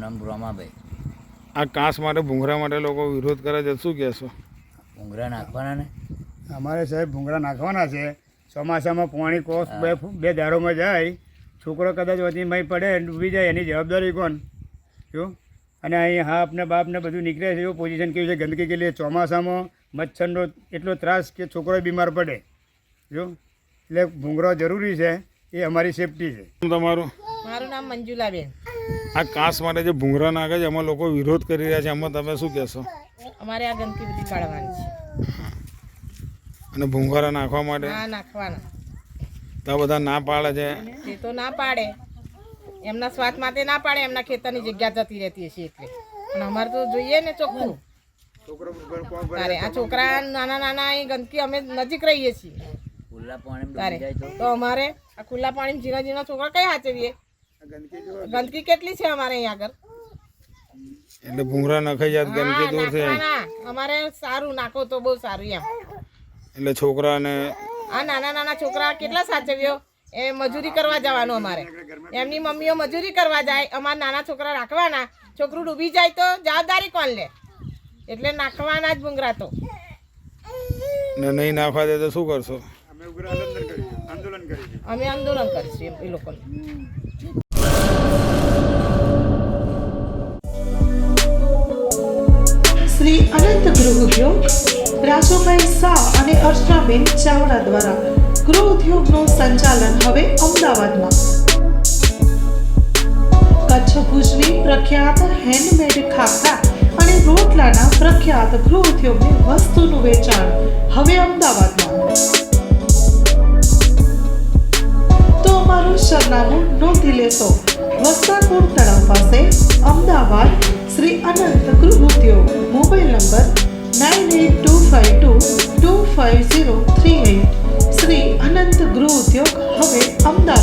નામ રોમાભાઈ. આ કાંસ માટે ભૂંગળા માટે લોકો વિરોધ કરે છે, શું કહેશો? ભૂંગળા નાખવાના ને અમારે સાહેબ ભૂંગળા નાખવાના છે. ચોમાસામાં પાણી કોસ બે દારોમાં જાય, છોકરો કદાચ વચમાં પડે ડૂબી જાય, એની જવાબદારી કોણ? જો અને અહીં હાપને બાપને બધું નીકળે છે, એવું પોઝિશન કેવી છે, ગંદકી કેટલી છે. ચોમાસામાં મચ્છરનો એટલો ત્રાસ કે છોકરો બીમાર પડે. જો એટલે ભૂંગળો જરૂરી છે, એ અમારી સેફટી છે. તમારું? મારું નામ મંજુલાબેન. આ કાંસ માટે જે ભૂંગળા નાખે છે એમાં લોકો વિરોધ કરી રહ્યા છે, એમાં તમે શું કહેશો? અમારે આ ગંદકી બધી કાઢવાની છે અને ભૂંગળા નાખવા માટે ના નાખવાના તો બધા ના પાડે છે. એ તો ના પાડે, એમના સ્વાદ માટે ના પાડે, એમના ખેતરની જગ્યા જતી રહેતી હશે એટલે. પણ અમારે તો જોઈએ ને ચોખ્ખું. તારે આ છોકરા નાના નાના અહીં ગંદકી અમે નજીક રહીએ છીએ ખુલ્લા પાણી તારે તો અમારે આ ખુલ્લા પાણી ઝીણા ઝીણા છોકરા કઈ સાચવીએ? ગંદકી કેટલી છે અમારે અહીં આગળ. એટલે ભૂંગળા નખાઈ જાય ગંદકી દૂર થઈ જાય. અમારે સારું નાખો તો બહુ સારું એમ. એટલે છોકરાને આ નાના નાના છોકરા કેટલા સાચવ્યો? એ મજૂરી કરવા જવાનું અમારે. એમની મમ્મીઓ મજૂરી કરવા જાય, અમારા નાના છોકરા રાખવાના. છોકરું ડૂબી જાય તો જવાબદારી કોણ લે? એટલે નાખવાના જ ભૂંગળા તો. ને નહીં નાખવા દે તો શું કરશો? અમે આંદોલન કરીશું એ લોકોને. શ્રી અનંત ગૃહ ઉદ્યોગ રાજુભાઈ શાહ અને અર્ચનાબેન ચાવડા દ્વારા ગૃહ ઉદ્યોગનું સંચાલન હવે અમદાવાદમાં. કચ્છ ભુજની પ્રખ્યાત હેન્ડમેડ ખાખરા અને રોટલાના પ્રખ્યાત ગૃહ ઉદ્યોગની વસ્તુનું વેચાણ હવે અમદાવાદમાં. તો અમારું સરનામું નોંધી લેશો. વસ્ત્રાપુર તળાવ પાસે, અમદાવાદ, શ્રી અનંત ગૃહ ઉદ્યોગ. Mobile number 9825225038. શ્રી અનંત ગૃહ ઉદ્યોગ હવે અમદાવાદ.